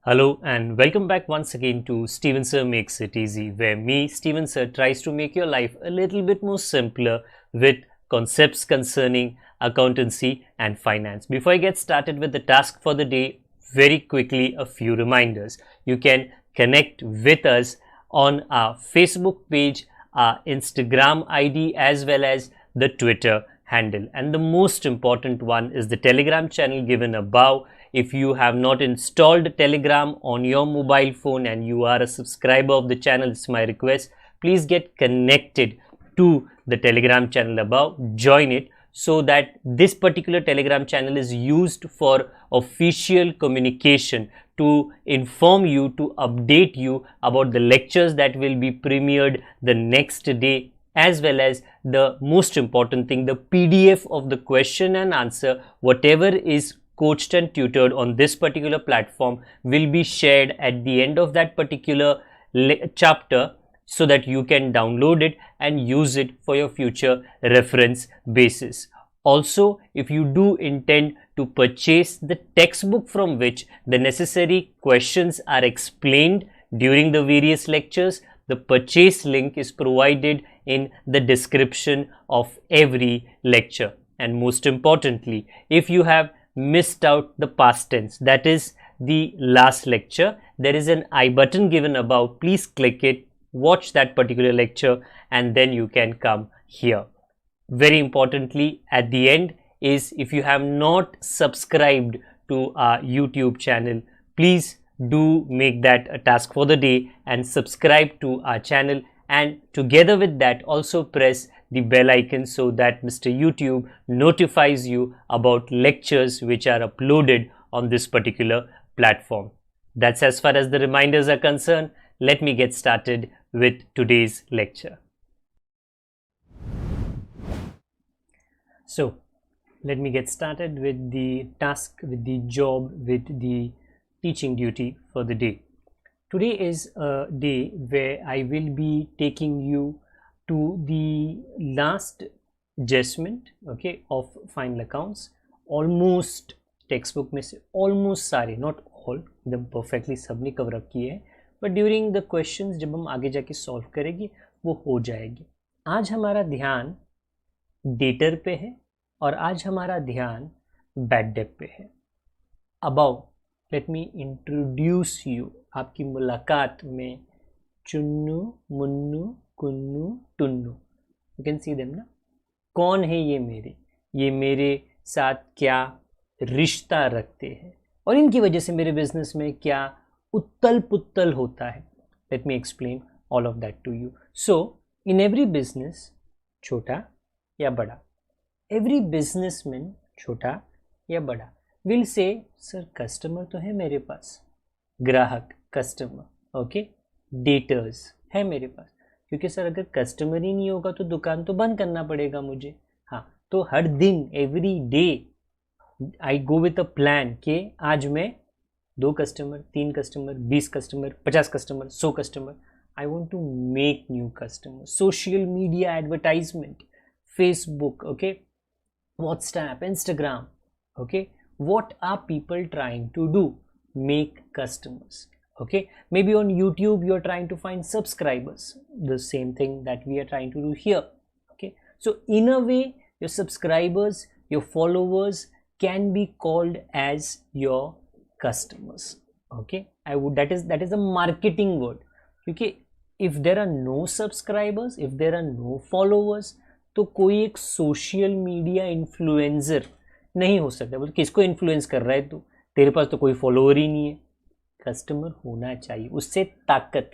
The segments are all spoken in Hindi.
Hello and welcome back once again to Steven Sir Makes It Easy, where me, Steven Sir, tries to make your life a little bit more simpler with concepts concerning accountancy and finance. Before I get started with the task for the day, very quickly a few reminders. You can connect with us on our Facebook page, our Instagram ID, as well as the Twitter handle. And the most important one is the Telegram channel given above. If you have not installed Telegram on your mobile phone and you are a subscriber of the channel, it's my request, please get connected to the Telegram channel above, join it, so that this particular Telegram channel is used for official communication, to inform you, to update you about the lectures that will be premiered the next day, as well as the most important thing, the PDF of the question and answer, whatever is coached and tutored on this particular platform, will be shared at the end of that particular chapter, so that you can download it and use it for your future reference basis. Also, if you do intend to purchase the textbook from which the necessary questions are explained during the various lectures, the purchase link is provided in the description of every lecture. And most importantly, if you have missed out the past tense, that is the last lecture, there is an I button given above. Please click it, watch that particular lecture, and then you can come here. Very importantly, at the end is, if you have not subscribed to our YouTube channel, please do make that a task for the day and subscribe to our channel, and together with that also press the bell icon so that Mr. YouTube notifies you about lectures which are uploaded on this particular platform. That's as far as the reminders are concerned. Let me get started with today's lecture. So let me get started with the task, with the job, with the teaching duty for the day. Today is a day where I will be taking you to the last adjustment, okay, of final accounts. Almost textbook में से almost सारे, not all, एकदम perfectly सबने cover up किए हैं, but during the questions जब हम आगे जाके solve करेंगे वो हो जाएगी. आज हमारा ध्यान डेटर पे है और आज हमारा ध्यान बैड डेट पे है. Above, let me introduce you, आपकी मुलाकात में Chunnu, Munnu, Kunnu, Tunnu. You can see them ना. कौन है ये मेरे साथ क्या रिश्ता रखते हैं और इनकी वजह से मेरे बिजनेस में क्या उत्तल पुत्तल होता है. Let me explain all of that to you. So in every business, छोटा या बड़ा, एवरी बिजनेसमैन छोटा या बड़ा विल से, सर कस्टमर तो है मेरे पास, ग्राहक कस्टमर, ओके, डेटर्स है मेरे पास, क्योंकि सर अगर कस्टमर ही नहीं होगा तो दुकान तो बंद करना पड़ेगा मुझे. हाँ, तो हर दिन, every day I go with a plan कि आज मैं 2 customer, 3 customer, 20 customer, 50 customer, 100 customer, I want to make new customer. Social media advertisement, Facebook, okay, WhatsApp, Instagram, okay, what are people trying to do? Make customers. Okay, maybe on YouTube you're trying to find subscribers, the same thing that we are trying to do here. Okay, so in a way your subscribers, your followers can be called as your customers. Okay, that is a marketing word, क्योंकि if there are no subscribers, if there are no followers, तो कोई एक सोशल मीडिया इन्फ्लुएंसर नहीं हो सकता. बोल किसको इन्फ्लुएंस कर रहा है तू, तेरे पास तो कोई फॉलोअर ही नहीं है. कस्टमर होना चाहिए, उससे ताकत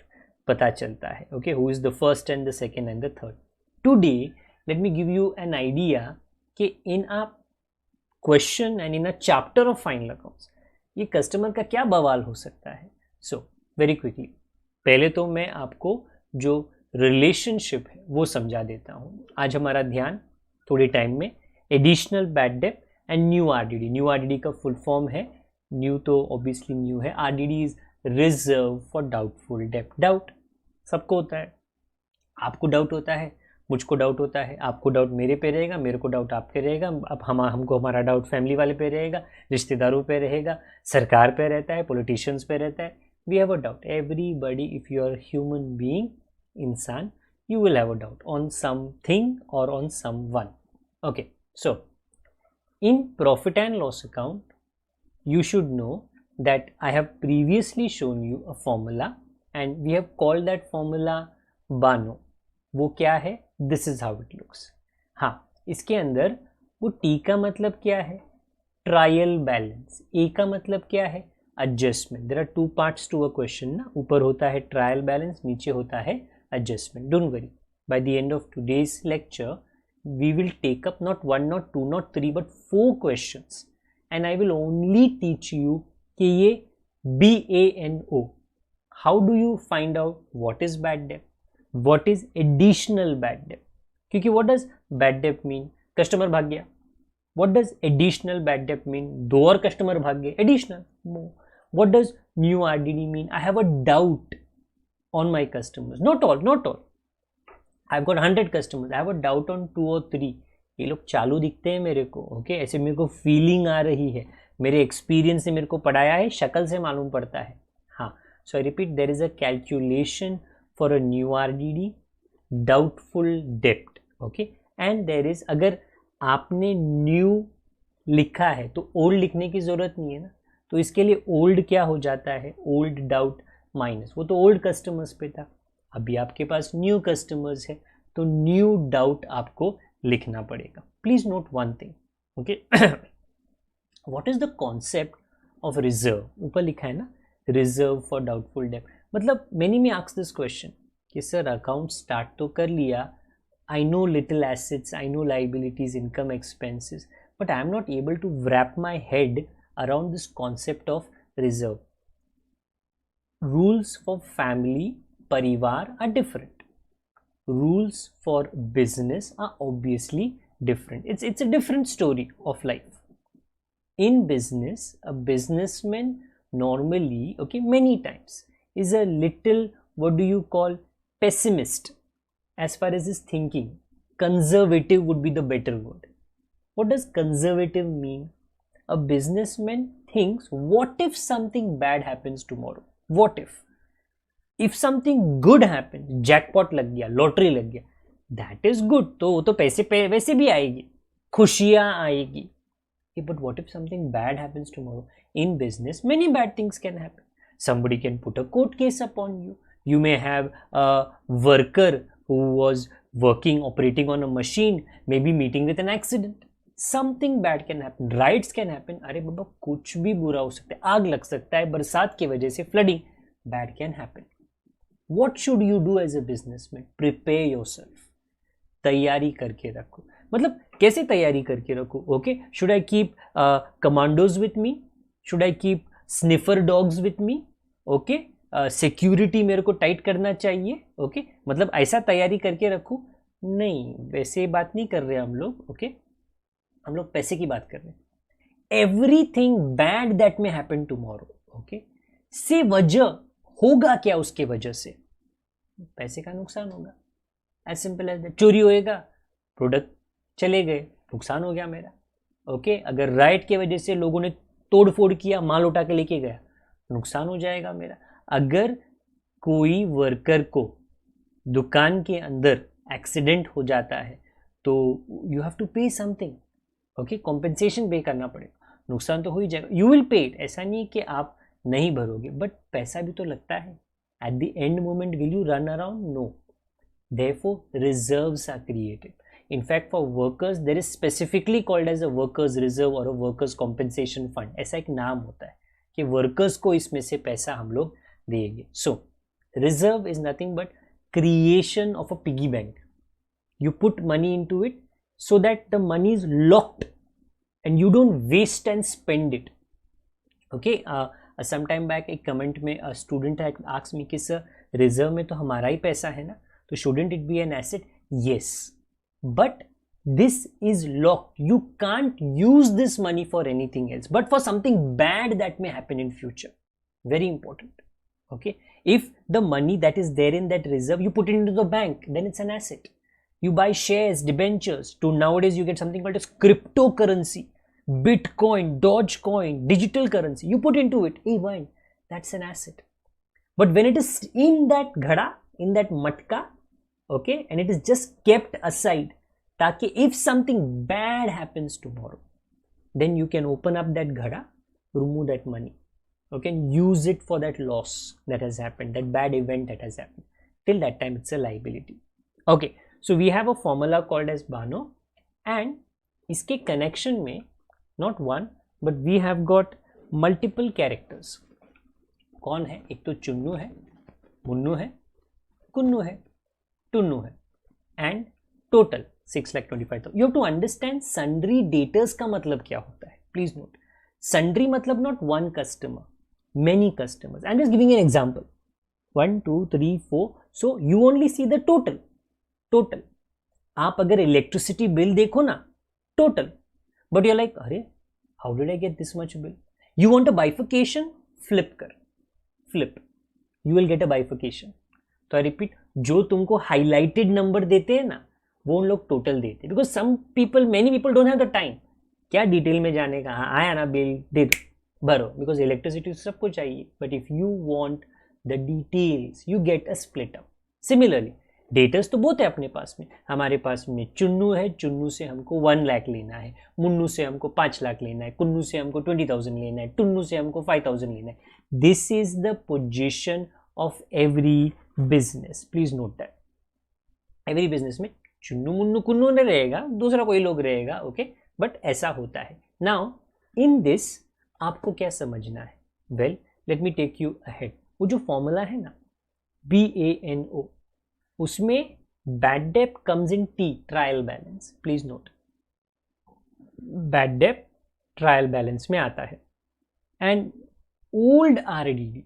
पता चलता है. Okay, who is the first and the second and the third. Today let me give you an idea कि in a question and in a chapter of final accounts ये कस्टमर का क्या बवाल हो सकता है. सो वेरी क्विकली, पहले तो मैं आपको जो रिलेशनशिप है वो समझा देता हूँ. आज हमारा ध्यान थोड़े टाइम में additional bad date and new RDD. New RDD का फुल फॉर्म है, न्यू तो ऑब्वियसली न्यू है, RDD is reserve for doubtful debt. Doubt सबको होता है, आपको डाउट होता है, मुझको डाउट होता है, आपको डाउट मेरे पे रहेगा, मेरे को डाउट आप पे रहेगा, अब हमको हमारा डाउट फैमिली वाले पे रहेगा, रिश्तेदारों पे रहेगा, सरकार पे रहता है, पॉलिटिशियंस पे रहता है. We have a doubt. Everybody, if you are human being, इंसान, you will have a doubt on something or on someone. Okay, so in profit and loss account you should know that I have previously shown you a formula and we have called that formula Bano. वो क्या है? This is how it looks. हाँ, इसके अंदर वो T का मतलब क्या है? Trial balance. A का मतलब क्या है? Adjustment. There are two parts to a question ना. ऊपर होता है ट्रायल बैलेंस, नीचे होता है adjustment. Don't worry, by the end of today's lecture we will take up not 1, not 2, not 3 but 4 questions and I will only teach you कि ये BANO. How do you find out what is bad debt, what is additional bad debt? क्योंकि what does bad debt mean? Customer भाग गया. What does additional bad debt mean? 2 और कस्टमर भाग गए, additional. What does new RDD mean? I have a doubt on my customers. Not all. I've got 100 customers. I have a doubt on 2 or 3. ये लोग चालू दिखते हैं मेरे को. ओके, ऐसे मेरे को फीलिंग आ रही है, मेरे एक्सपीरियंस ने मेरे को पढ़ाया है, शक्ल से मालूम पड़ता है. हाँ, so I repeat, there is a calculation for a new RDD, doubtful डेप्ट. ओके, एंड देयर इज, अगर आपने न्यू लिखा है तो ओल्ड लिखने की जरूरत नहीं है ना. तो इसके लिए ओल्ड क्या हो जाता है? Old doubt minus. वो तो ओल्ड कस्टमर्स पे था, अभी आपके पास न्यू कस्टमर्स है तो न्यू डाउट आपको लिखना पड़ेगा. Please note one thing. Okay, what is the concept of reserve? ऊपर लिखा है ना, रिजर्व फॉर डाउटफुल डेट. मतलब many may ask this question कि सर अकाउंट स्टार्ट तो कर लिया, I know little assets, I know liabilities, income, expenses, but I am not able to wrap my head around this concept of reserve. Rules for family, parivar are different. Rules for business are obviously different. It's a different story of life. In business, a businessman normally, okay, many times is a little, what do you call, pessimist as far as his thinking. Conservative would be the better word. What does conservative mean? A businessman thinks, what if something bad happens tomorrow? What if something good happens, jackpot लग गया, लॉटरी लग गया, that is good, तो वो तो पैसे पे वैसे भी आएगी, खुशियां आएगी. But what if something bad happens tomorrow? In business, many bad things can happen. Somebody can put a court case upon you. You may have a worker who was working, operating on a machine, maybe meeting with an accident. Something bad can happen. Riots can happen. अरे बाबा कुछ भी बुरा हो सकता है, आग लग सकता है, बरसात की वजह से flooding. Bad can happen. What should you do as a businessman? Prepare yourself. तैयारी करके रखो. मतलब कैसे तैयारी करके रखो? Okay, should I keep commandos with me? Should I keep sniffer dogs with me? Okay, security मेरे को टाइट करना चाहिए. ओके, मतलब ऐसा तैयारी करके रखो? नहीं, वैसे बात नहीं कर रहे हम लोग. ओके, हम लोग पैसे की बात कर रहे हैं. Everything bad that may happen tomorrow, okay, से वजह होगा क्या? उसके वजह से पैसे का नुकसान होगा. As simple as that. चोरी होएगा, प्रोडक्ट चले गए, नुकसान हो गया मेरा. ओके, अगर राइट के वजह से लोगों ने तोड़ फोड़ किया, माल उठा के लेके गया, नुकसान हो जाएगा मेरा. अगर कोई वर्कर को दुकान के अंदर एक्सीडेंट हो जाता है तो यू हैव टू पे समथिंग. ओके, कॉम्पेंसेशन पे करना पड़ेगा, नुकसान तो हो ही जाएगा. You will pay it. ऐसा नहीं कि आप नहीं भरोगे, बट पैसा भी तो लगता है. At the end moment will you run around? No. Therefore reserves are created. In fact, for workers, there is specifically called as a workers reserve or a workers compensation fund. ऐसा एक नाम होता है कि workers को इसमें से पैसा हम लोग देंगे. So, reserve is nothing but creation of a piggy bank. You put money into it so that the money is locked and you don't waste and spend it. Okay, some time back एक comment में a student had asked me कि sir, reserve में तो हमारा ही पैसा है ना, तो shouldn't it be an asset? Yes. But this is locked. You can't use this money for anything else, but for something bad that may happen in future. Very important. Okay, if the money that is there in that reserve, you put it into the bank, then it's an asset. you buy shares, debentures. To nowadays you get something called as cryptocurrency, Bitcoin, Dogecoin, digital currency. You put into it, hey, why? That's an asset. But when it is in that ghada, in that matka, okay, and it is just kept aside, taki if something bad happens tomorrow, then you can open up that ghada, remove that money, okay, and use it for that loss that has happened, that bad event that has happened. Till that time, it's a liability. Okay, so we have a formula called as Bano, and iske connection mein, not one, but we have got multiple characters. कौन है? एक तो चुन्नू है, मुन्नू है, कुन्नू है, टुन्नू है, and total 6,25,000. You have to understand sundry debtors का मतलब क्या होता है. प्लीज नोट, सन्ड्री मतलब not one customer, many customers. I am just giving an example. 1 2 3 4. So you only see the total. आप अगर इलेक्ट्रिसिटी बिल देखो ना, total, but you are like, अरे how did I get this much bill? You want a bifurcation, flip कर, flip, you will get a बाइफिकेशन. तो आई रिपीट, जो तुमको हाईलाइटेड नंबर देते हैं ना, वो उन लोग टोटल देते हैं. Because some people, many people don't have the time क्या डिटेल में जाने का. हाँ, आया ना बिल, दे दो, भरो, बिकॉज इलेक्ट्रिसिटी सबको चाहिए. But if you want the details, you get a split up. Similarly debtors तो बहुत है अपने पास में. हमारे पास में चुन्नू है, चुन्नू से हमको 1 लाख लेना है, मुन्नू से हमको 5 लाख लेना है, कुन्नू से हमको 20,000 लेना है, टुन्नू से हमको 5,000 लेना है. This is the position of every business. Please note that. Every business में चुन्नू मुन्नू कुन्नू नहीं रहेगा, दूसरा कोई लोग रहेगा, ओके, बट ऐसा होता है. नाउ इन दिस आपको क्या समझना है? Well, let me take you ahead. वो जो फॉर्मूला है ना, BANO, उसमें bad debt comes in T, trial balance. Please note, bad debt trial balance में आता है. And old RDD,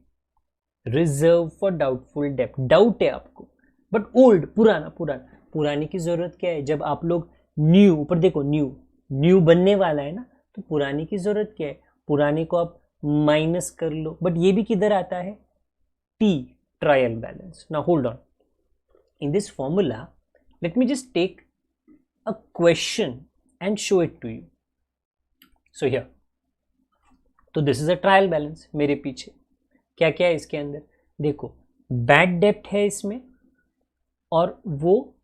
reserve for doubtful debt. Doubt है आपको, बट ओल्ड, पुराने की जरूरत क्या है? जब आप लोग न्यू, ऊपर देखो, न्यू बनने वाला है ना, तो पुराने की जरूरत क्या है? पुराने को आप माइनस कर लो. बट ये भी किधर आता है? T, trial balance. Now hold on. In this formula, let me just take a question and show it to you. So here, तो this is a trial balance. मेरे पीछे क्या क्या है इसके अंदर? देखो, बैड डेप्ट है इसमें, और वो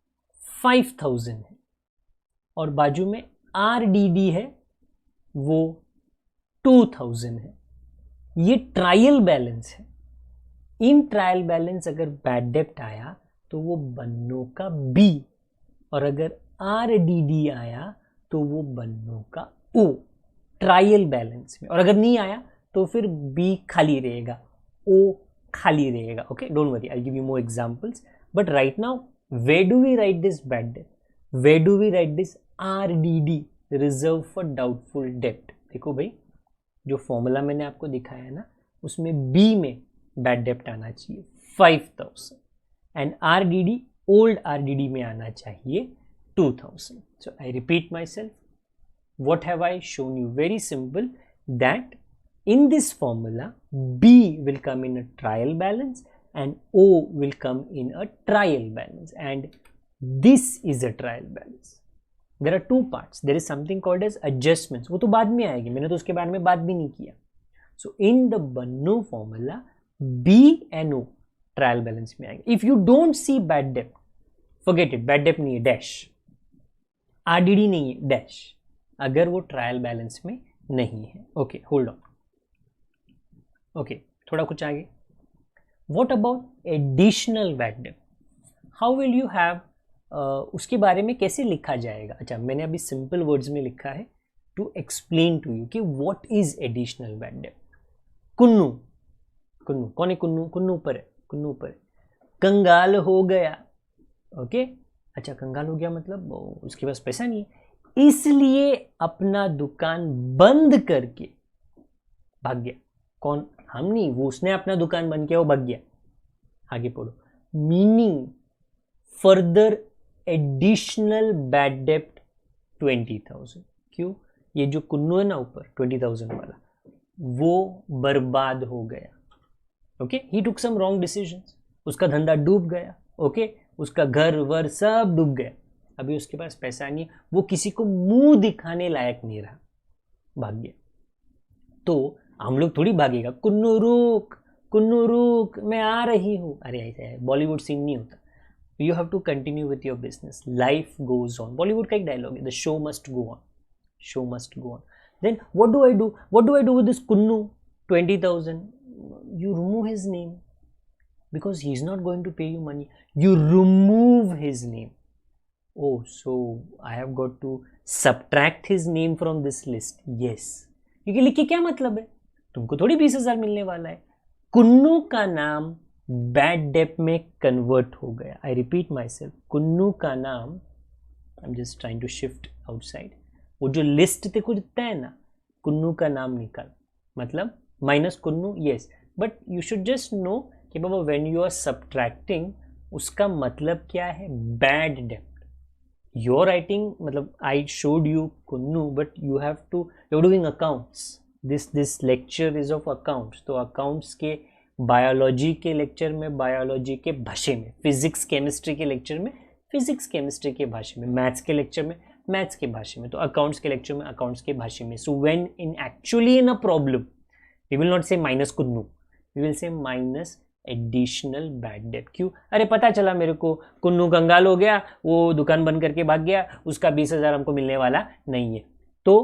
5,000 है, और बाजू में RDD है, वो 2,000 है. ये ट्रायल बैलेंस है. इन ट्रायल बैलेंस अगर बैड डेप्ट आया तो वो बन्नो का B, और अगर RDD आया तो वो बन्नो का O, ट्रायल बैलेंस में. और अगर नहीं आया तो फिर B खाली रहेगा, O खाली रहेगा. Okay, don't worry, I give you more examples. But right now, where do we write this bad debt? Where do we write this RDD, reserve for doubtful debt? देखो भाई, जो फॉर्मूला मैंने आपको दिखाया है ना, उसमें B में बैड डेप्ट आना चाहिए 5,000, एंड RDD, ओल्ड RDD में आना चाहिए 2,000. So I repeat myself. What have I shown you? Very simple, that in this formula, B will come in a trial balance and O will come in a trial balance, and this is a trial balance. There are two parts. There is something called as adjustments. वो तो बाद में आएगी, मैंने तो उसके बारे में बात भी नहीं किया. So in the Banno formula, B and O trial balance में आएंगे. If you don't see bad dept, forget it. Bad डेप्ट नहीं है, डैश. RDD नहीं है, डैश, अगर वो ट्रायल बैलेंस में नहीं है. Okay, hold on. ओके, थोड़ा कुछ आगे. व्हाट अबाउट एडिशनल बैड डेप्ट? हाउ विल यू हैव, उसके बारे में कैसे लिखा जाएगा? अच्छा, मैंने अभी सिंपल वर्ड्स में लिखा है टू एक्सप्लेन टू यू कि व्हाट इज एडिशनल बैड डेप्ट. कुन्नू, कौन है कुन्नू? कुन्नू ऊपर है, कुन्नू ऊपर. कंगाल हो गया. ओके, अच्छा, कंगाल हो गया मतलब उसके पास पैसा नहीं है, इसलिए अपना दुकान बंद करके भाग गया. कौन? हम नहीं, वो, उसने अपना दुकान बंद किया, वो भाग गया. आगे पढ़ो. मीनिंग फर्दर एडिशनल बैड डेप्ट 20,000. क्यों? ये जो कुन्नू है ना ऊपर 20,000 वाला, वो बर्बाद हो गया. ओके, ही टुक सम रॉन्ग डिसीजंस, उसका धंधा डूब गया. ओके, उसका घर वर सब डूब गया. अभी उसके पास पैसा नहीं है, वो किसी को मुंह दिखाने लायक नहीं रहा, भाग गया। तो हम लोग थोड़ी भागेगा, कुन्नू रुक मैं आ रही हूँ, अरे ऐसा है, बॉलीवुड सीन नहीं होता। You have to continue with your business, life goes on, Bollywood का एक डायलॉग है, the show must go on, show must go on. Then what do I do with this Kunnu 20,000? You remove his name because he's not going to pay you money. You remove his name. Oh, so I have got to subtract his name from this list. Yes. क्योंकि लिख के क्या मतलब है, तुमको थोड़ी 20,000 मिलने वाला है। कुन्नू का नाम बैड डेप में कन्वर्ट हो गया। I repeat myself, Kunnu का नाम, I am just trying to shift outside, वो जो लिस्ट तेरे को दिखता है ना, कुन्नू का नाम निकाल, मतलब minus Kunnu, yes, but you should just know कि बाबा व्हेन यू आर सब्ट्रैक्टिंग, उसका मतलब क्या है, बैड डेप्ट। योर राइटिंग, मतलब I showed you Kunnu, but you have to, you are doing accounts, this lecture is of accounts, तो अकाउंट्स के बायोलॉजी के लेक्चर में बायोलॉजी के भाषा में, फिजिक्स केमिस्ट्री के लेक्चर में फिजिक्स केमिस्ट्री के भाषा में, मैथ्स के लेक्चर में मैथ्स के भाषा में, तो अकाउंट्स के लेक्चर में अकाउंट्स के भाषा में। So when in actually in a problem, we will not say minus Kunnu, we will say minus additional bad debt। क्यों? अरे पता चला मेरे को कुन्नू कंगाल हो गया, वो दुकान बंद करके भाग गया, उसका 20,000 हमको मिलने वाला नहीं है, तो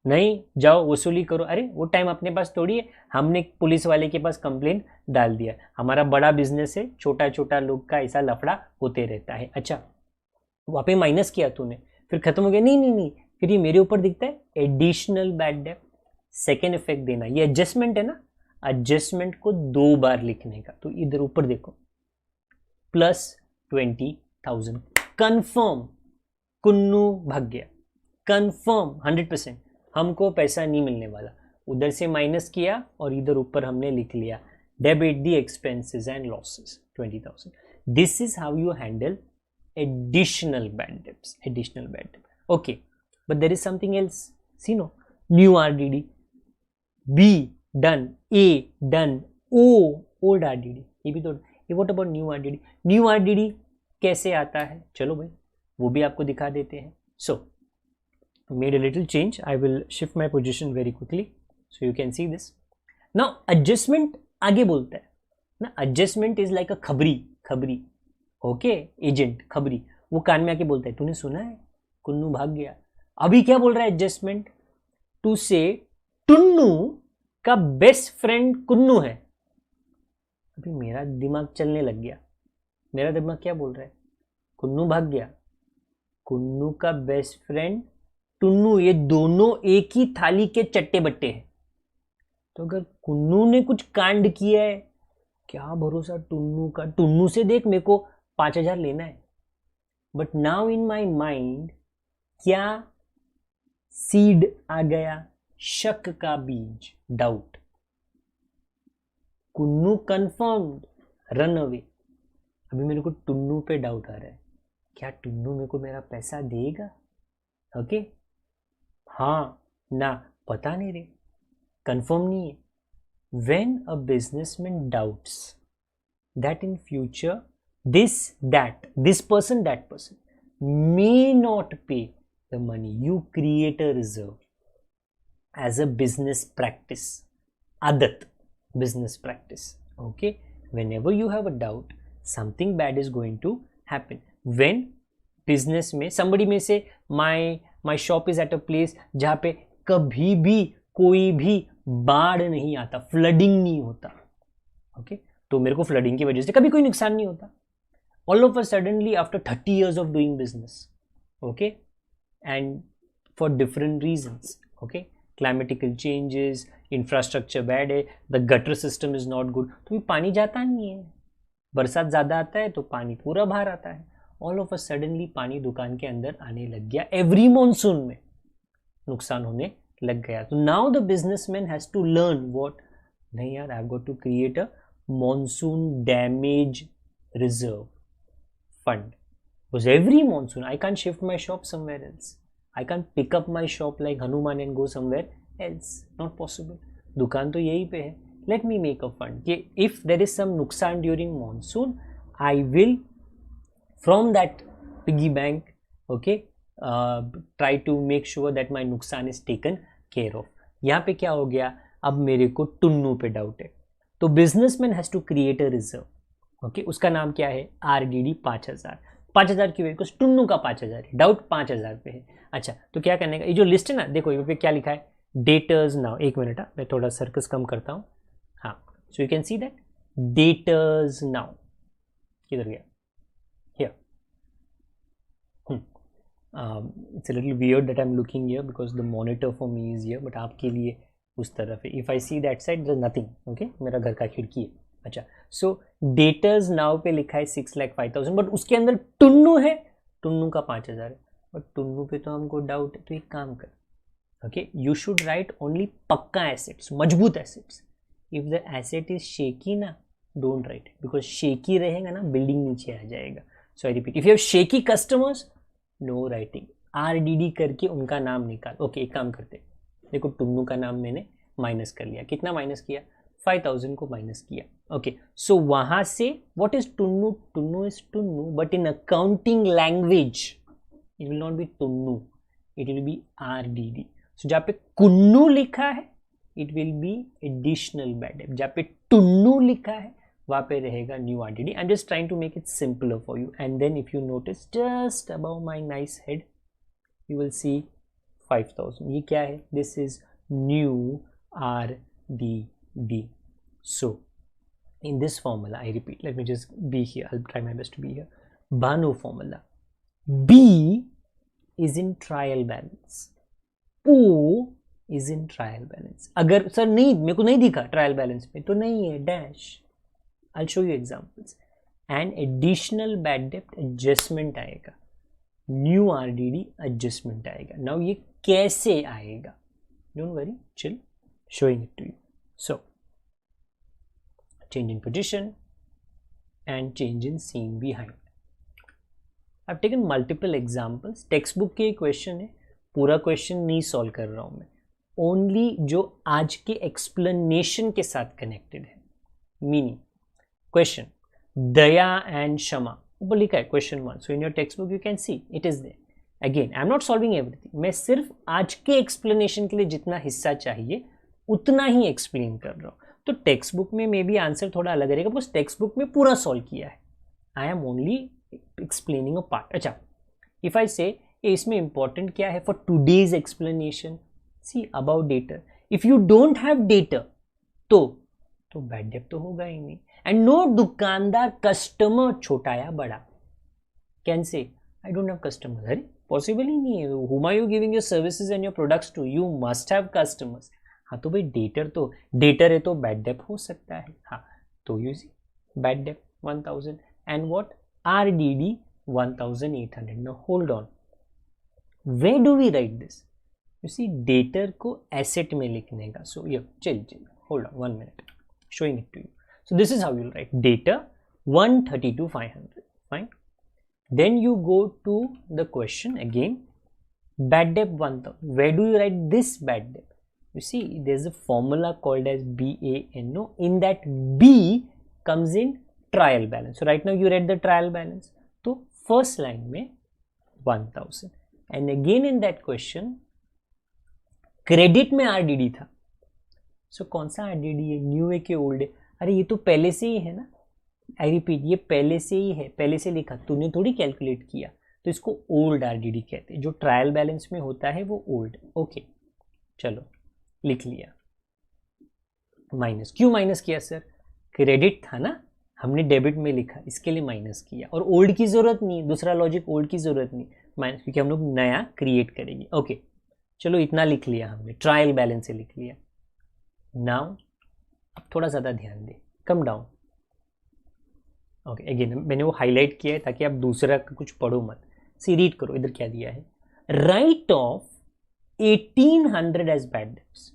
नहीं, जाओ वसूली करो। अरे वो टाइम अपने पास थोड़ी है, हमने पुलिस वाले के पास कंप्लेंट डाल दिया, हमारा बड़ा बिजनेस है, छोटा छोटा लोग का ऐसा लफड़ा होते रहता है। अच्छा, वहाँ पे माइनस किया तूने, फिर खत्म हो गया, नहीं, फिर ये मेरे ऊपर दिखता है additional bad date, second effect देना, ये एडजस्टमेंट है ना, एडजस्टमेंट को 2 बार लिखने का, तो इधर ऊपर देखो प्लस 20,000, कंफर्म, कुन्नू भाग गया, कंफर्म 100%, हमको पैसा नहीं मिलने वाला, उधर से माइनस किया और इधर ऊपर हमने लिख लिया debit the expenses and losses 20,000। This is how you handle additional bad debts, additional bad डेब्ट। Okay, but there is something else, see no, new RDD, B done, A done, O old RDD, ये भी तो, ये what about new RDD? New RDD कैसे आता है, चलो भाई वो भी आपको दिखा देते हैं। So made a little change, I will shift my position very quickly so you can see this. Now adjustment आगे बोलता है ना, एडजस्टमेंट इज लाइक अ खबरी, ओके, एजेंट खबरी, वो कान में आके बोलता है, तूने सुना है कुन्नू भाग गया। अभी क्या बोल रहा है एडजस्टमेंट, टू से टुन्नू का बेस्ट फ्रेंड कुन्नू है। अभी मेरा दिमाग चलने लग गया, मेरा दिमाग क्या बोल रहा है, कुन्नू भाग गया, कुन्नू का बेस्ट फ्रेंड टुन्नू, ये दोनों एक ही थाली के चट्टे बट्टे हैं। तो अगर कुन्नू ने कुछ कांड किया है, क्या भरोसा टुन्नू का, टुन्नू से देख मेरे को 5,000 लेना है। But now in my mind क्या सीड आ गया, शक का बीज, doubt. Kunnu confirmed, run away. अभी मेरे को टुन्नू पे डाउट आ रहा है, क्या टुन्नू मेरे को मेरा पैसा देगा? ओके, हाँ ना, पता नहीं रे, कंफर्म नहीं है। When a businessman doubts that in future this person may not pay the money, you create a reserve as a business practice, adat, business practice, okay? Whenever you have a doubt, something bad is going to happen. When business में somebody may say my shop is at a place जहाँ पे कभी भी कोई भी बाढ़ नहीं आता, फ्लडिंग नहीं होता, okay? तो मेरे को फ्लडिंग की वजह से कभी कोई नुकसान नहीं होता। All of a suddenly after 30 years of doing business, okay, and for different reasons, okay, climatical changes, infrastructure bad है, the gutter system is not good, तो भी पानी जाता नहीं है, बरसात ज़्यादा आता है तो पानी पूरा बाहर आता है। all of a suddenly पानी दुकान के अंदर आने लग गया, every monsoon में नुकसान होने लग गया। तो now the businessman has to learn what, नहीं यार, I have got to create a monsoon damage reserve fund, because every monsoon I can't shift my shop somewhere else, I can't pick up my shop like Hanuman and go somewhere else, not possible, दुकान तो यहीं पे है। let me make a fund कि if there is some नुकसान during monsoon, I will from that piggy bank okay, try to make sure that my नुकसान इज टेकन केयर ऑफ। यहाँ पे क्या हो गया, अब मेरे को टुन्नू पे डाउट है, तो businessman has to create a reserve. Okay, उसका नाम क्या है, RDD 5000। 5000 की वजह टुन्नू का 5000 है, डाउट 5000 पे है। अच्छा, तो क्या करने का, ये जो लिस्ट है ना, देखो यहाँ पे क्या लिखा है, डेटर्स नाउ। एक मिनट, मैं थोड़ा सर्कस कम करता हूँ। हाँ, so you can see that debtors now किधर गया, here. It's a little weird that I'm looking here because the monitor for me is here, but आपके लिए उस तरफ है। If I see that side, there's nothing. Okay, मेरा घर का खिड़की है। अच्छा, so daters now पे लिखा है 6,05,000, बट उसके अंदर टुन्नू है, टुन्नू का 5,000 है, और टुन्नू पे तो हमको डाउट है। तो एक काम कर, okay, you should write only पक्का एसेट्स, मजबूत assets. If the asset is shaky ना, डोंट राइट, बिकॉज शेकी रहेगा ना, बिल्डिंग नीचे आ जाएगा। So I repeat, if you have shaky customers, no writing, RDD करके उनका नाम निकाल। ओके, एक काम करते, देखो टुन्नू का नाम मैंने माइनस कर लिया। कितना माइनस किया, 5,000 को माइनस किया। ओके, सो वहां से what is Tunnu, Tunnu is Tunnu, but in accounting language it will not be Tunnu, it will be RDD। So जहाँ पे कुन्नू लिखा है it will be additional bad debt, जहाँ पे टुन्नू लिखा है वहाँ पे रहेगा new RDD। I am just trying to make it simpler for you, and then if you notice just about my nice head you will see 5,000। ये क्या है, this is new RDD। So in this formula, I repeat, let me just be here, I'll try my best to be here. Banu formula, B is in trial balance, O is in trial balance। अगर सर नहीं, मेरे को नहीं दिखा ट्रायल बैलेंस में, तो नहीं है, dash. I'll show you examples। and additional bad debt adjustment आएगा, new RDD adjustment आएगा। now ये कैसे आएगा, don't worry, chill, showing it to you। so change in position and change in scene behind। I've taken multiple examples, textbook के क्वेश्चन है, पूरा क्वेश्चन नहीं सॉल्व कर रहा हूँ मैं, ओनली जो आज के एक्सप्लेनेशन के साथ कनेक्टेड है। मीनिंग क्वेश्चन, दया एंड क्षमा, ऊपर लिखा है question 1, so in your textbook you can see it is there. Again I am not solving everything, मैं सिर्फ आज के एक्सप्लेनेशन के लिए जितना हिस्सा चाहिए उतना ही एक्सप्लेन कर रहा हूँ। तो टेक्स्ट बुक में मे बी आंसर थोड़ा अलग रहेगा, बस टेक्स्ट बुक में पूरा सॉल्व किया है, I am only explaining a part. अच्छा, इफ आई से इसमें इंपॉर्टेंट क्या है for today's explanation, see about debtor. If you don't have debtor तो बैड डेट तो होगा ही नहीं। एंड नो दुकानदार कस्टमर छोटा या बड़ा can say I don't have customer, अरे पॉसिबल ही नहीं है। Whom are you giving your services and your products to, you must have customers. हाँ, तो भाई डेटर है तो बैड डेट हो सकता है। हाँ, तो you see bad debt 1000 and what RDD 1800। Now hold on, where do we write this, you see debtor को एसेट में लिखने का। सो ये chill hold on 1 minute, showing it to you। So this is how you'll write data 132,500, fine। Then you go to the question again, bad debt 1000, where do you write this bad debt? You see there's a formula called as BANO, in that B comes in trial balance। So right now you read the trial balance, तो first line में 1000, and again in that question credit में RDD था। सो कौन सा RDD है, न्यू है कि ओल्ड है? अरे ये तो पहले से ही है ना, आई रिपीट, ये पहले से ही है, पहले से लिखा, तूने थोड़ी कैलकुलेट किया, तो इसको ओल्ड RDD कहते हैं। जो ट्रायल बैलेंस में होता है वो ओल्ड। ओके, चलो लिख लिया। माइनस क्यों माइनस किया सर, क्रेडिट था ना, हमने डेबिट में लिखा, इसके लिए माइनस किया। और ओल्ड की जरूरत नहीं, दूसरा लॉजिक, ओल्ड की जरूरत नहीं, माइनस, क्योंकि हम लोग नया क्रिएट करेंगे। ओके, चलो इतना लिख लिया हमने, ट्रायल बैलेंस से लिख लिया। नाउ अब थोड़ा ज़्यादा ध्यान दे, कम डाउन। ओके, अगेन मैंने वो हाईलाइट किया है ताकि आप दूसरा कुछ पढ़ो मत, सी रीड करो। इधर क्या दिया है, write off 1800 as bad debts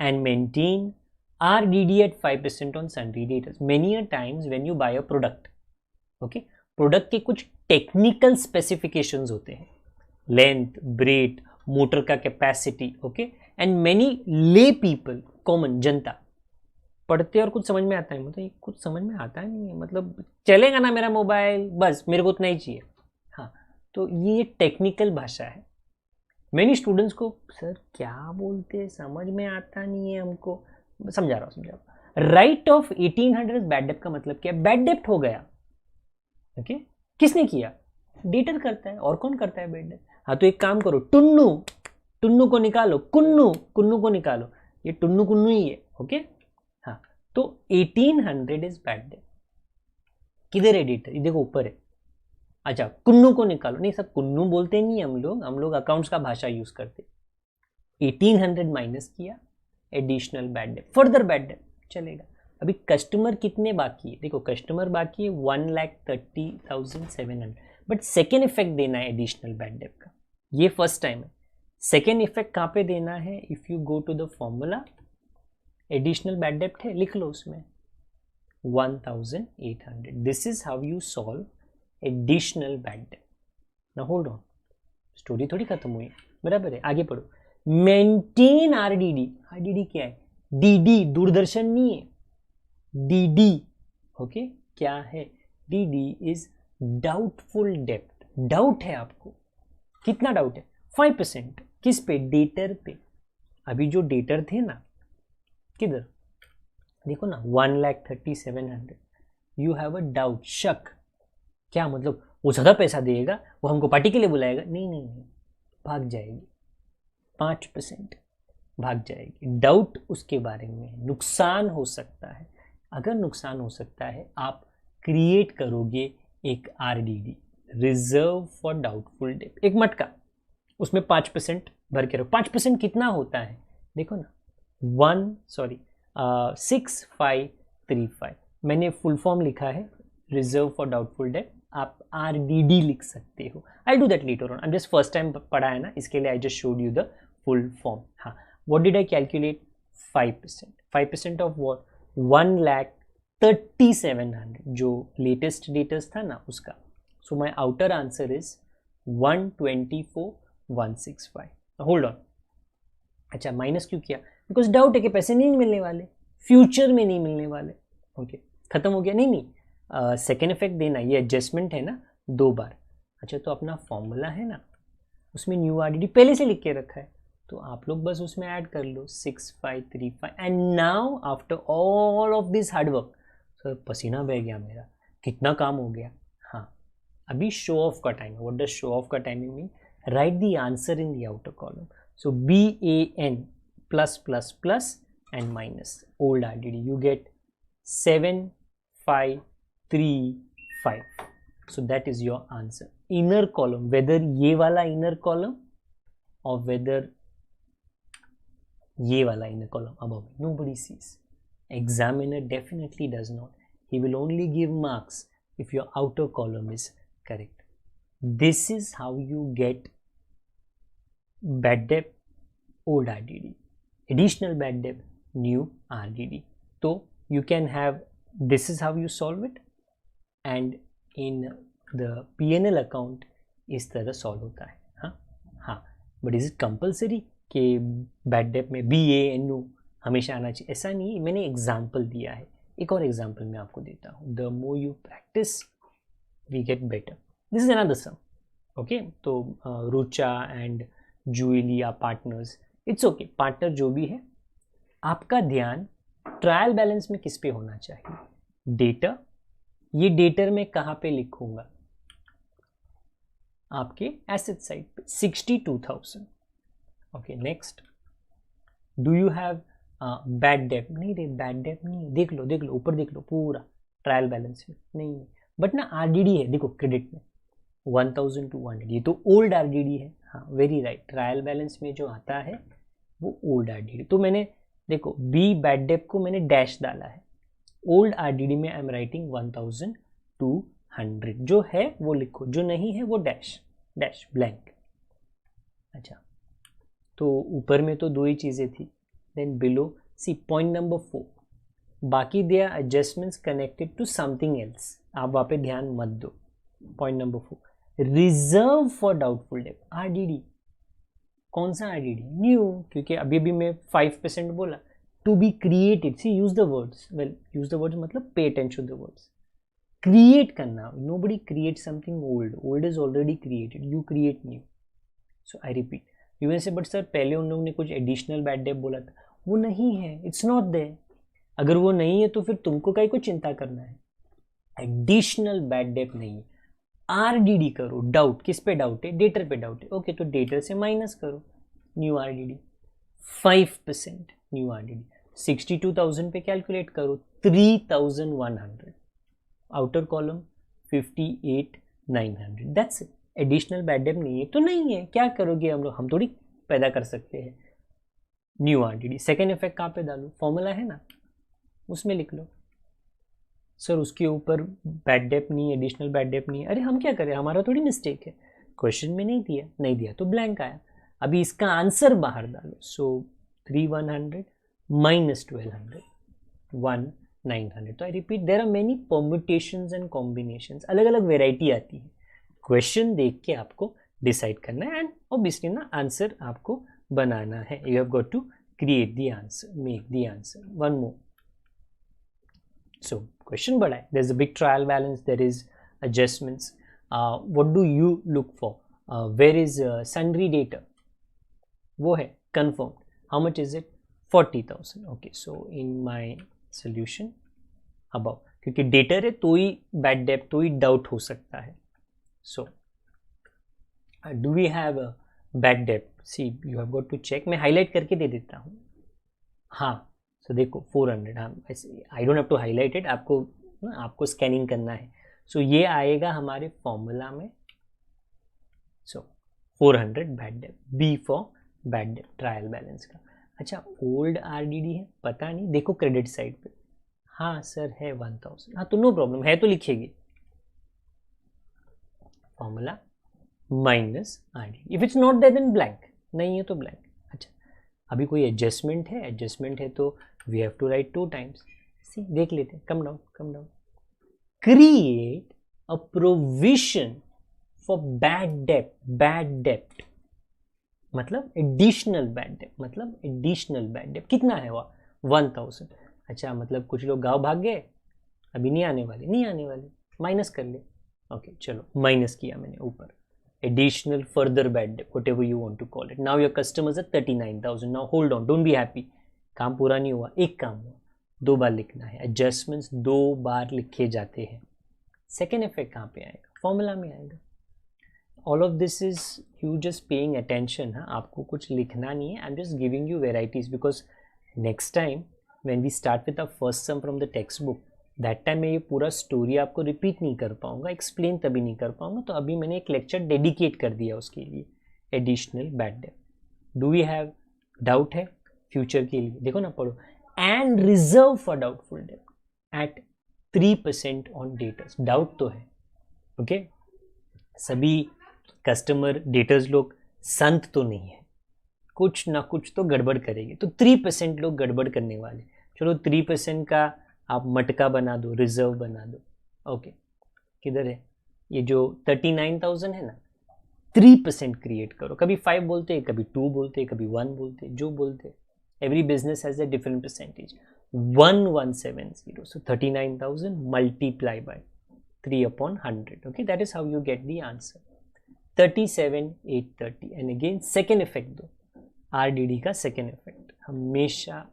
and maintain RDD at 5% on sundry debtors। Many a times when you buy a product, okay, product के कुछ टेक्निकल स्पेसिफिकेशंस होते हैं, लेंथ, ब्रेथ, मोटर का कैपेसिटी, ओके, एंड मेनी ले पीपल, कॉमन जनता पढ़ते और कुछ समझ में आता है, मतलब ये कुछ समझ में आता है नहीं है, मतलब चलेगा ना मेरा मोबाइल, बस मेरे को उतना ही चाहिए। हाँ, तो ये टेक्निकल भाषा है। मैनी स्टूडेंट्स को सर क्या बोलते हैं समझ में आता नहीं है हमको, समझा रहा हूँ। राइट ऑफ 1800 बैड डेप्ट का मतलब क्या है? बैड डेप्ट हो गया, ओके किसने किया? डेटर करता है, और कौन करता है बैड डेप्ट? हाँ तो एक काम करो, टुन्नू, टुन्नू को निकालो, कुन्नू, कुन्नू को निकालो, ये टुन्नू कुन्नू ही है, ओके। हाँ तो 1800 इज बैड डेप्ट। किधर है डेटर? ये देखो ऊपर है। अच्छा कुन्नू को निकालो, नहीं सर कुन्नू बोलते नहीं हम लोग अकाउंट्स का भाषा यूज करते। 1800 माइनस किया, एडिशनल बैड डेप्ट, फर्दर बैड डेप्ट चलेगा। अभी कस्टमर कितने बाकी है? देखो कस्टमर बाकी है 1,30,700, बट सेकेंड इफेक्ट देना है एडिशनल बैड डेप्ट का, ये फर्स्ट टाइम है। सेकेंड इफेक्ट कहाँ पे देना है? If you go to the formula, additional bad डेप्ट है, लिख लो उसमें 1,800। This is how you solve additional bad डेप्ट। ना होल्ड ऑन, स्टोरी थोड़ी खत्म हुई, बराबर है, आगे पढ़ो। मेंटेन आरडीडी, आरडीडी क्या है? डीडी, दूरदर्शन नहीं है, डीडी, ओके क्या है? डीडी इज डाउटफुल डेप्ट। डाउट है आपको, कितना डाउट है? 5%। किस पे? डेटर पे। अभी जो डेटर थे ना, किधर देखो ना, 1,30,700, यू हैव अ डाउट, शक। क्या मतलब वो ज़्यादा पैसा देगा, वो हमको पार्टी के लिए बुलाएगा? नहीं नहीं नहीं, भाग जाएगी, 5% भाग जाएगी। डाउट उसके बारे में, नुकसान हो सकता है। अगर नुकसान हो सकता है, आप क्रिएट करोगे एक RDD, reserve for doubtful date, एक मटका, उसमें 5% भर के रखो। 5% कितना होता है? देखो ना, 6535। मैंने फुल फॉर्म लिखा है रिजर्व फॉर डाउटफुल डेट, आप आरडीडी लिख सकते हो। I do that later on, I just first time पढ़ा है ना, इसके लिए I just showed you the full form. हाँ, what did I calculate? 5%। 5% of what? 1,30,700, जो लेटेस्ट डेटर्स था ना उसका। So my outer answer is 124,165। Hold on, अच्छा माइनस क्यों किया? बिकॉज डाउट है कि पैसे नहीं मिलने वाले, फ्यूचर में नहीं मिलने वाले, ओके खत्म हो गया। नहीं नहीं, सेकेंड इफेक्ट देना, ये एडजस्टमेंट है ना 2 बार। अच्छा तो अपना फॉर्मूला है ना, उसमें न्यू आरडीडी पहले से लिख के रखा है, तो आप लोग बस उसमें ऐड कर लो 6535। And now after all of this hard work, sir पसीना बह गया मेरा, कितना काम हो गया। हाँ अभी शो ऑफ का टाइम है। व्हाट डज शो ऑफ का timing mean? Right the answer in the outer column. So BAN plus plus plus and minus old RDD, you get 7535. so that is your answer. Inner column, whether ये वाला inner column or whether ये वाला inner column above, nobody sees. Examiner definitely does not. He will only give marks if your outer column is correct. This is how you get bad debt, old RDD, additional bad debt, new RDD. So you can have, this is how you solve it, and in the P&L account इस तरह सॉल्व होता है। हाँ हाँ, बट इज इट कंपल्सरी कि बैड डेट में BANU हमेशा आना चाहिए? ऐसा नहीं, मैंने एग्जाम्पल दिया है। एक और एग्जाम्पल मैं आपको देता हूँ। The more you practice we get better. This is another sum, okay. तो Rucha and Julie are partners, it's okay, partner जो भी है, आपका ध्यान ट्रायल बैलेंस में किस पे होना चाहिए? डेटर। ये डेटर में कहाँ पे लिखूंगा? आपके एसेट साइड पे 62,000। Okay next, do you have bad debt? नहीं रे, बैड डेट नहीं, देख लो ऊपर देख लो, पूरा ट्रायल बैलेंस में नहीं है, बट ना आरडीडी है, देखो क्रेडिट में 1,200, ये तो ओल्ड आरडीडी है। हाँ वेरी राइट, ट्रायल बैलेंस में जो आता है वो ओल्ड आरडीडी। तो मैंने देखो बी बैड डेट को मैंने डैश डाला है, ओल्ड आरडीडी में आई एम राइटिंग 1,200, जो है वो लिखो, जो नहीं है वो डैश डैश ब्लैंक। अच्छा तो ऊपर में तो 2 ही चीज़ें थी, then below see point number 4, बाकी they are adjustments connected to something else, आप वहाँ पे ध्यान मत दो। Point number 4, reserve for doubtful debt, RDD. कौन सा आरडीडी? न्यू, क्योंकि अभी भी मैं 5% बोला। To be created, see use the words, well use the words मतलब pay attention to the words. Create करना, nobody create something old, old is already created, you create new. So I repeat, you can say but sir पहले उन लोगों ने कुछ एडिशनल बैड डेट बोला था, वो नहीं है, इट्स नॉट देयर. अगर वो नहीं है तो फिर तुमको काहे को चिंता करना है. एडिशनल बैड डेट नहीं है. आरडीडी करो, डाउट किस पे डाउट है, डेटर पे डाउट है, ओके तो डेटर से माइनस करो, न्यू आरडीडी 5%, न्यू आरडीडी 62,000 पे कैलकुलेट करो 3,100, outer column 58,900, that's it. Additional bad date नहीं है तो नहीं है, क्या करोगे हम लोग, हम थोड़ी पैदा कर सकते हैं. New RDD. सेकेंड इफेक्ट कहाँ पे डालो, फॉर्मूला है ना उसमें लिख लो. सर उसके ऊपर बैड डेट नहीं, एडिशनल बैड डेट नहीं है, अरे हम क्या करें, हमारा थोड़ी मिस्टेक है, क्वेश्चन में नहीं दिया तो ब्लैंक आया. अभी इसका आंसर बाहर डालो. So 3,100 minus 1,200 1,900. तो I repeat, there are many permutations and combinations, अलग अलग वेराइटी आती है. क्वेश्चन देख के आपको डिसाइड करना है एंड ऑब्वियसली ना आंसर आपको बनाना है. You have got to create the answer, make the answer. One more. So question बड़ा है, there's a big trial balance, there is adjustments. What do you look for? Where is sundry data? वो है confirmed. How much is it? 40,000. Okay, so in my solution above, क्योंकि डेटर है तो ही बैड डेट, तो ही डाउट हो सकता है. So do we have a bad debt? See, you have got to check. मैं हाईलाइट करके दे देता हूँ. हाँ, सो देखो 400, हाँ I don't have to highlight it, आपको स्कैनिंग करना है. सो ये आएगा हमारे फॉर्मूला में. So 400 bad debt, B for bad debt, trial balance का. अच्छा ओल्ड आरडीडी है, पता नहीं, देखो क्रेडिट साइड पे. हाँ सर है 1,000, हाँ तो नो प्रॉब्लम, है तो लिखेगी formula minus RDD. If it's not there then blank, नहीं है तो ब्लैंक. अच्छा अभी कोई एडजस्टमेंट है तो we have to write 2 times. See देख लेते हैं, come down. Create a provision for bad debt मतलब एडिशनल बैड डेट, कितना है वो 1,000. अच्छा मतलब कुछ लोग गाँव भाग गए, अभी नहीं आने वाले, माइनस कर ले. ओके चलो माइनस किया मैंने ऊपर. Additional further bad debt, whatever you want to call it. Now your customers are 39,000. Now hold on, don't be happy. काम पूरा नहीं हुआ, एक काम हुआ, 2 बार लिखना है. एडजस्टमेंट्स 2 बार लिखे जाते हैं. सेकेंड इफेक्ट कहाँ पे आएगा, फॉर्मूला में आएगा. All of this is you just paying attention. हाँ आपको कुछ लिखना नहीं है, I am just giving you varieties because next time when we start with the first sum from the textbook, that time मैं ये पूरा स्टोरी आपको रिपीट नहीं कर पाऊंगा, एक्सप्लेन तभी नहीं कर पाऊंगा. तो अभी मैंने एक लेक्चर डेडिकेट कर दिया उसके लिए, additional bad debt. Do we have doubt है फ्यूचर के लिए, देखो ना पढ़ो. And reserve for doubtful debt at 3% on debtors. Doubt तो है, ओके सभी कस्टमर डेटर्स लोग संत तो नहीं है, कुछ ना कुछ तो गड़बड़ करेंगे. तो 3% लोग गड़बड़ करने वाले. चलो 3% का आप मटका बना दो, रिजर्व बना दो. ओके किधर है ये जो 39,000 है ना, 3% क्रिएट करो. कभी 5 बोलते हैं, कभी 2 बोलते हैं, कभी 1 बोलते हैं, जो बोलते हैं. Every business has a different percentage. 1170. So 39,000 multiply by 3/100. Okay that is how you get the answer. 37,830. And again second effect दो, आरडीडी का सेकेंड इफेक्ट हमेशा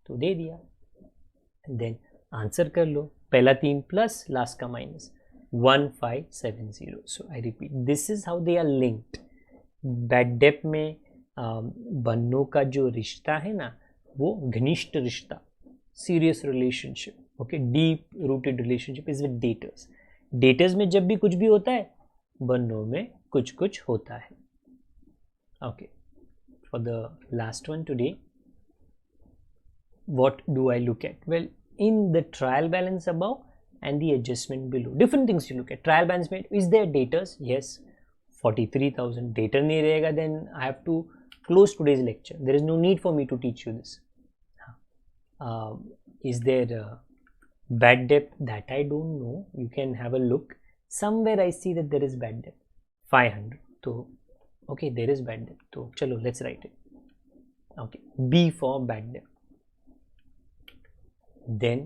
तो दे दिया. देन आंसर कर लो, पहला 3 प्लस लास्ट का minus, 1570. So I repeat, this is how they are linked. Bad debt में बन्नों का जो रिश्ता है ना, वो घनिष्ठ रिश्ता, serious relationship, okay deep rooted relationship is with debtors. Debtors में जब भी कुछ भी होता है, बन्नों में कुछ कुछ होता है. Okay for the last one today, what do I look at? Well, in the trial balance above and the adjustment below, different things you look at. Trial balance में is there daters? Yes, 43,000. Dater नहीं रहेगा, then I have to close today's lecture. There is no need for me to teach you this. Is there bad debt? That I don't know. You can have a look. Somewhere I see that there is bad debt. 500. So okay, there is bad debt. So chalo, let's write it. Okay, B for bad debt. Then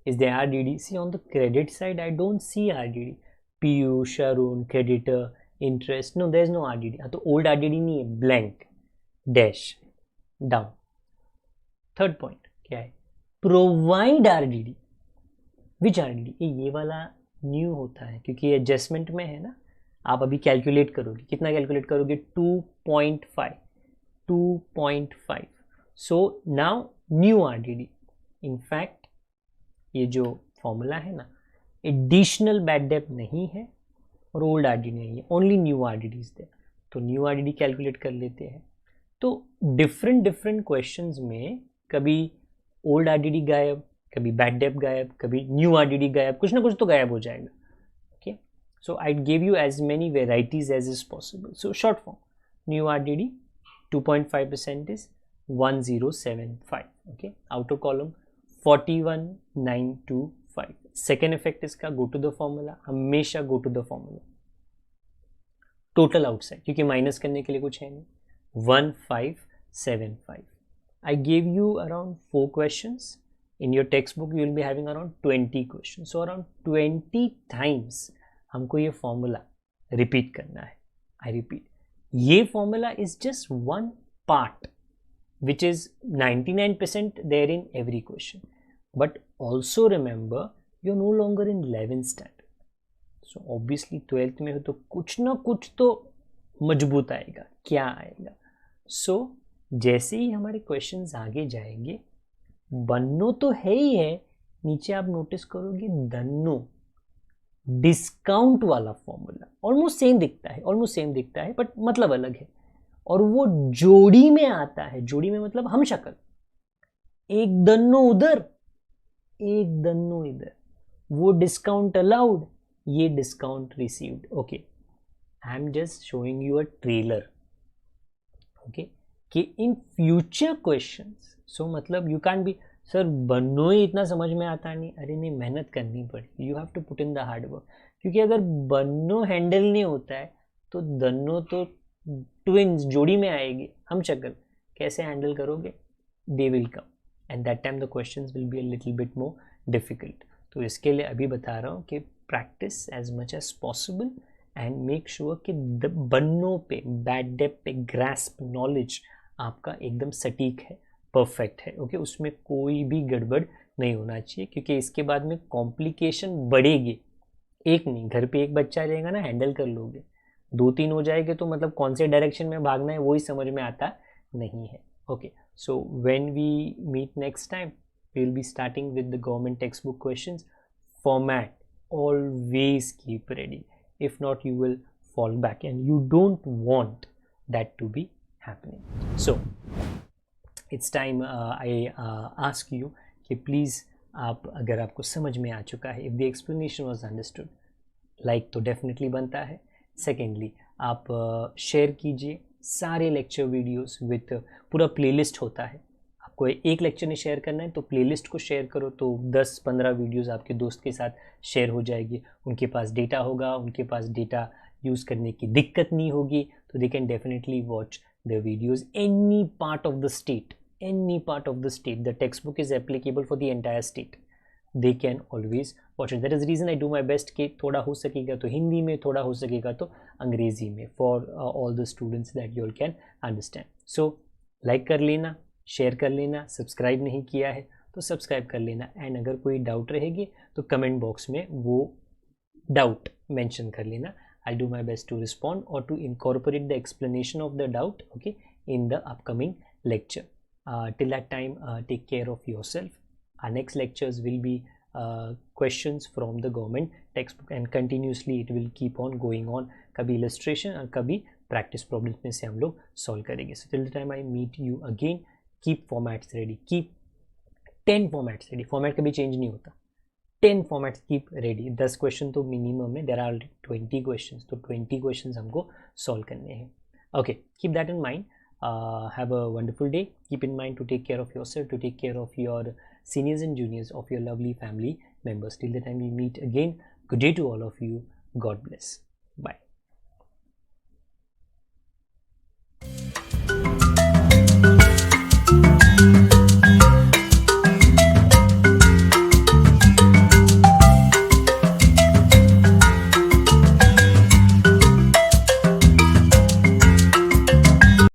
Is there RDD? See, on the credit side, I don't see RDD. PU, Sharon, creditor, interest. No, there's no RDD. हाँ तो old RDD नहीं है, blank, dash, down. Third point क्या है? Provide RDD. Which RDD? ये वाला न्यू होता है क्योंकि एडजस्टमेंट में है ना. आप अभी कैलकुलेट करोगे, कितना कैलकुलेट करोगे? 2.5. So now new RDD. In fact ये जो फॉर्मूला है ना, एडिशनल बैड डेट नहीं है और ओल्ड RDD नहीं है, only new RDD is there. तो न्यू RDD कैलकुलेट कर लेते हैं. तो डिफरेंट क्वेश्चंस में कभी ओल्ड RDD गायब, कभी बैड डेट गायब, कभी न्यू RDD गायब, कुछ ना कुछ तो गायब हो जाएगा. Okay, so I give you as many varieties as is possible. So short form, new RDD 2.5% is 1075. Okay, outer column 41925. Second effect इसका गो टू द फॉर्मूला, हमेशा go to the formula. Total outside क्योंकि माइनस करने के लिए कुछ है नहीं. 1575. I gave you around 4 questions. In your textbook you will be having around 20 questions. So around 20 times हमको ये फॉर्मूला रिपीट करना है. I repeat, ये formula is just one part which is 99% there in every question. But also remember, you're no longer in 11th standard. So obviously 12th में हो तो कुछ ना कुछ तो मजबूत आएगा. क्या आएगा? So जैसे ही हमारे क्वेश्चंस आगे जाएंगे, बन्नो तो है ही है, नीचे आप नोटिस करोगे दन्नो, डिस्काउंट वाला फॉर्मूला ऑलमोस्ट सेम दिखता है बट मतलब अलग है. और वो जोड़ी में आता है. जोड़ी में मतलब हम शक्ल, एक दन्नो उधर, एक दन्नो इधर. वो डिस्काउंट अलाउड, ये discount received. Okay, I am just showing you a trailer. Okay, कि इन फ्यूचर क्वेश्चंस, सो मतलब यू कैन बी, सर बन्नो ही इतना समझ में आता नहीं. अरे नहीं, मेहनत करनी पड़ेगी. You have to put in the hard work. क्योंकि अगर बन्नो हैंडल नहीं होता है तो दन्नो तो ट्विंस जोड़ी में आएगी. हम शक्ल कैसे हैंडल करोगे? They will come and that time the questions will be a little bit more difficult. तो इसके लिए अभी बता रहा हूँ कि practice as much as possible and make sure कि बन्नों पे, बैड डेप पे ग्रास्प नॉलेज आपका एकदम सटीक है, परफेक्ट है. ओके, उसमें कोई भी गड़बड़ नहीं होना चाहिए क्योंकि इसके बाद में कॉम्प्लिकेशन बढ़ेगी. एक नहीं, घर पे एक बच्चा रहेगा ना, हैंडल कर लोगे. 2-3 हो जाएंगे तो मतलब कौन से डायरेक्शन में भागना है वो ही समझ में आता नहीं है. Okay, so when we meet next time we will be starting with the government textbook questions. Format, always keep ready. If not, you will fall back and you don't want that to be happening. So it's time I ask you कि please आप, अगर आपको समझ में आ चुका है, if the explanation was understood, like तो definitely बनता है. Secondly, आप शेयर कीजिए सारे लेक्चर वीडियोस विथ, पूरा प्लेलिस्ट होता है. कोई एक लेक्चर नहीं शेयर करना है तो प्लेलिस्ट को शेयर करो, तो 10-15 वीडियोस आपके दोस्त के साथ शेयर हो जाएगी. उनके पास डेटा होगा, उनके पास डेटा यूज़ करने की दिक्कत नहीं होगी, तो they can definitely watch the videos any part of the state. The text book is applicable for the entire state. They can always watch it. That is reason I do my best कि थोड़ा हो सकेगा तो हिंदी में, थोड़ा हो सकेगा तो अंग्रेज़ी में, for all the students that you all can understand. So like कर लेना, शेयर कर लेना, सब्सक्राइब नहीं किया है तो सब्सक्राइब कर लेना. एंड अगर कोई डाउट रहेगी तो कमेंट बॉक्स में वो डाउट मेंशन कर लेना. I do my best to respond और to incorporate the explanation of the doubt, okay, in the upcoming lecture. Till that time, take care of yourself. Our next lectures will be questions from the government textbook and continuously it will keep on going on. कभी illustration और कभी practice problems में से हम लोग solve करेंगे. So till the time I meet you again, keep formats ready. Keep 10 formats ready. Format कभी change नहीं होता. 10 formats keep ready. 10 question तो minimum है. There are 20 questions. तो 20 questions हमको solve करने हैं. Okay, keep that in mind. Have a wonderful day. Keep in mind to take care of yourself, to take care of your seniors and juniors, of your lovely family members. Till the time we meet again, good day to all of you. God bless. Bye.